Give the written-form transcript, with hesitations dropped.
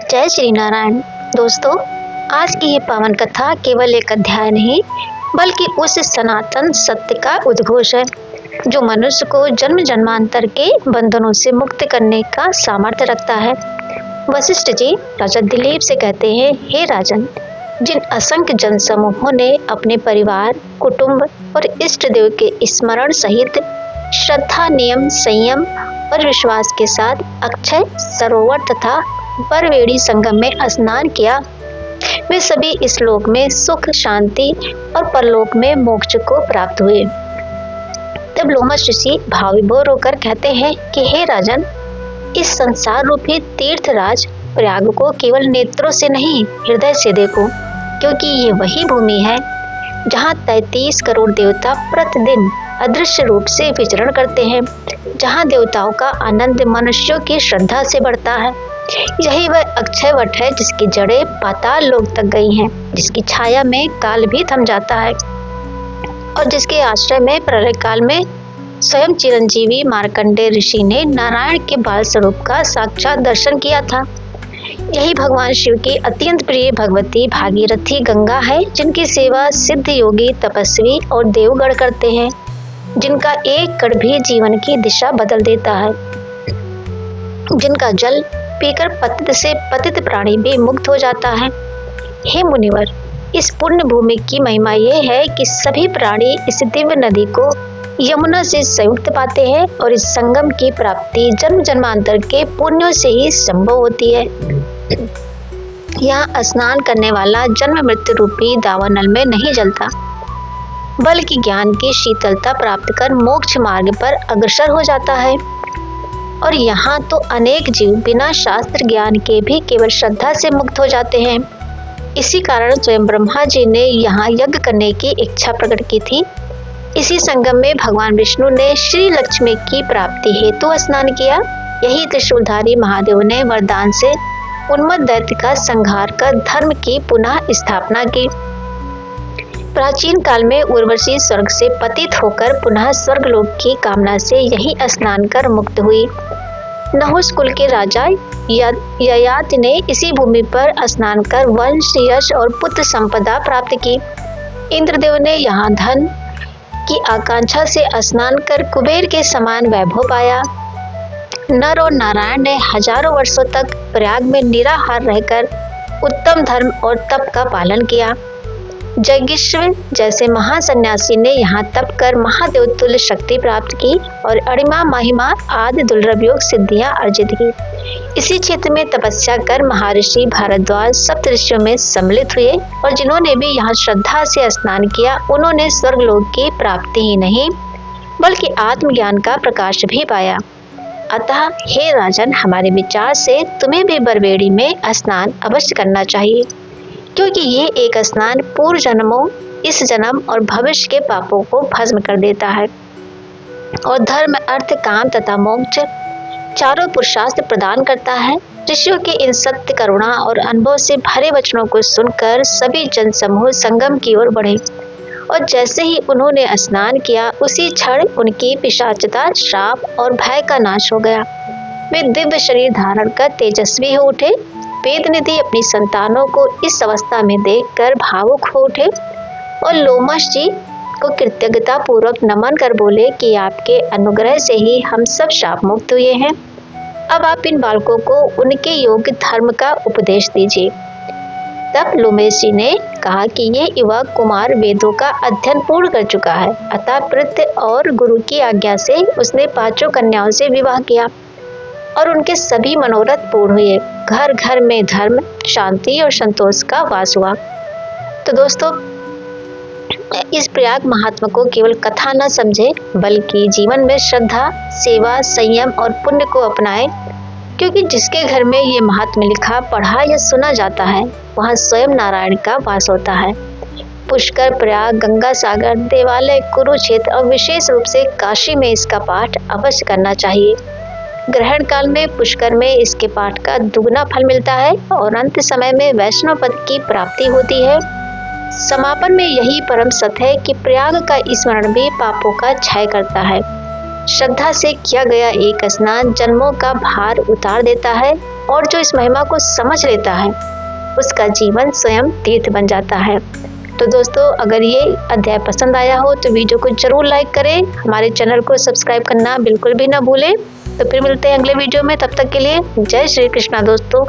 जय श्री नारायण। दोस्तों, आज की ये पावन कथा केवल एक अध्याय नहीं बल्कि उस सनातन सत्य का उद्घोष है जो मनुष्य को जन्म जन्मांतर के बंधनों से मुक्त करने का सामर्थ्य रखता है। वशिष्ठ जी राजा दिलीप से कहते हैं, हे राजन, जिन असंख्य जन समूहों ने अपने परिवार, कुटुंब और इष्ट देव के स्मरण सहित श्रद्धा, नियम, संयम और विश्वास के साथ अक्षय सरोवर तथा बरवेड़ी संगम में स्नान किया, वे सभी इस लोक में सुख, शांति और परलोक में मोक्ष को प्राप्त हुए। तब लोमश ऋषि भाव विभोर होकर कहते हैं कि हे राजन, इस संसार रूपी तीर्थराज प्रयाग को केवल नेत्रों से नहीं, हृदय से देखो, क्योंकि ये वही भूमि है जहाँ 33 करोड़ देवता प्रतिदिन अदृश्य रूप से विचरण करते हैं, जहाँ देवताओं का आनंद मनुष्यों की श्रद्धा से बढ़ता है। यही वह अक्षय वट है जिसकी जड़ें पाताल लोक तक गई हैं, जिसकी छाया में काल भी थम जाता है और जिसके आश्रय में प्रलय काल में स्वयं चिरंजीवी मार्कंडेय ऋषि ने नारायण के बाल स्वरूप का साक्षात दर्शन किया था। यही भगवान शिव की अत्यंत प्रिय भगवती भागीरथी गंगा है, जिनकी सेवा सिद्ध योगी, तपस्वी और देवगण करते हैं, जिनका एक कण भी जीवन की दिशा बदल देता है, जिनका जल पीकर पतित से पतित प्राणी भी मुक्त हो जाता है। हे मुनिवर, इस पुण्य भूमि की महिमा ये है कि सभी प्राणी इस दिव्य नदी को यमुना से संयुक्त पाते हैं और इस संगम की प्राप्ति जन्म जन्मांतर के पुण्यों से ही संभव होती है। यहाँ स्नान करने वाला जन्म मृत्यु रूपी दावानल में नहीं जलता, बल्कि ज्ञान की शीतलता प्राप्त कर मोक्ष मार्ग पर अग्रसर हो जाता है। और यहाँ तो अनेक जीव बिना शास्त्र ज्ञान के भी केवल श्रद्धा से मुक्त हो जाते हैं। इसी कारण स्वयं ब्रह्मा जी ने यहाँ यज्ञ करने की इच्छा प्रकट की थी। इसी संगम में भगवान विष्णु ने श्री लक्ष्मी की प्राप्ति हेतु स्नान किया। यही त्रिशूलधारी महादेव ने वरदान से उन्मत्त दैत्य का संहार कर धर्म की पुनः स्थापना की। प्राचीन काल में उर्वशी स्वर्ग से पतित होकर पुनः स्वर्गलोक की कामना से यही स्नान कर मुक्त हुई। नहुस कुल के राजा ययाति ने इसी भूमि पर स्नान कर वंश, यश और पुत्र संपदा प्राप्त की। इंद्रदेव ने यहाँ धन की आकांक्षा से स्नान कर कुबेर के समान वैभव पाया। नर और नारायण ने हजारों वर्षों तक प्रयाग में निराहार रहकर उत्तम धर्म और तप का पालन किया। जैगिश्व जैसे महासन्यासी ने यहाँ तप कर महादेव तुल्य शक्ति प्राप्त की और अणिमा, महिमा आदि दुर्लभ योग सिद्धियां अर्जित की। इसी क्षेत्र में तपस्या कर महर्षि भारद्वाज सप्तऋषियों में सम्मिलित हुए और जिन्होंने भी यहाँ श्रद्धा से स्नान किया, उन्होंने स्वर्गलोक की प्राप्ति ही नहीं बल्कि आत्मज्ञान का प्रकाश भी पाया। अतः हे राजन, हमारे विचार से तुम्हें भी बरवेड़ी में स्नान अवश्य करना चाहिए, क्योंकि ये एक स्नान पूर्व जन्मों, इस जन्म और भविष्य के पापों को भस्म कर देता है और धर्म, अर्थ, काम तथा मोक्ष चारों पुरुषार्थ प्रदान करता है। ऋषियों के इन सत्य, करुणा और अनुभव से भरे वचनों को सुनकर सभी जन समूह संगम की ओर बढ़े और जैसे ही उन्होंने स्नान किया, उसी क्षण उनकी पिशाचता, श्राप और भय का नाश हो गया। वे दिव्य शरीर धारण कर तेजस्वी हो उठे। वेदनिधि अपनी संतानों को इस अवस्था में देखकर भावुक हो उठे और लोमश जी को कृतज्ञता पूर्वक नमन कर बोले कि आपके अनुग्रह से ही हम सब शाप मुक्त हुए हैं। अब आप इन बालकों को उनके योग्य धर्म का उपदेश दीजिए। तब लोमेश जी ने कहा कि ये युवक कुमार वेदों का अध्ययन पूर्ण कर चुका है, अतः पितृ और गुरु की आज्ञा से उसने 5 कन्याओं से विवाह किया और उनके सभी मनोरथ पूर्ण हुए। घर घर में धर्म, शांति और संतोष का वास हुआ। तो दोस्तों, इस प्रयाग महात्मा को केवल कथा न समझे बल्कि जीवन में श्रद्धा, सेवा, संयम और पुण्य को अपनाए, क्योंकि जिसके घर में ये महात्मा लिखा, पढ़ा या सुना जाता है, वहाँ स्वयं नारायण का वास होता है। पुष्कर, प्रयाग, गंगा सागर, देवालय, कुरुक्षेत्र और विशेष रूप से काशी में इसका पाठ अवश्य करना चाहिए। ग्रहण काल में पुष्कर में इसके पाठ का दुगना फल मिलता है और अंत समय में वैष्णव पद की प्राप्ति होती है। समापन में यही परम सत्य है कि प्रयाग का स्मरण भी पापों का क्षय करता है। श्रद्धा से किया गया एक स्नान जन्मों का भार उतार देता है और जो इस महिमा को समझ लेता है उसका जीवन स्वयं तीर्थ बन जाता है। तो दोस्तों, अगर ये अध्याय पसंद आया हो तो वीडियो को जरूर लाइक करें, हमारे चैनल को सब्सक्राइब करना बिल्कुल भी ना भूलें। तो फिर मिलते हैं अगले वीडियो में, तब तक के लिए जय श्री कृष्णा दोस्तों।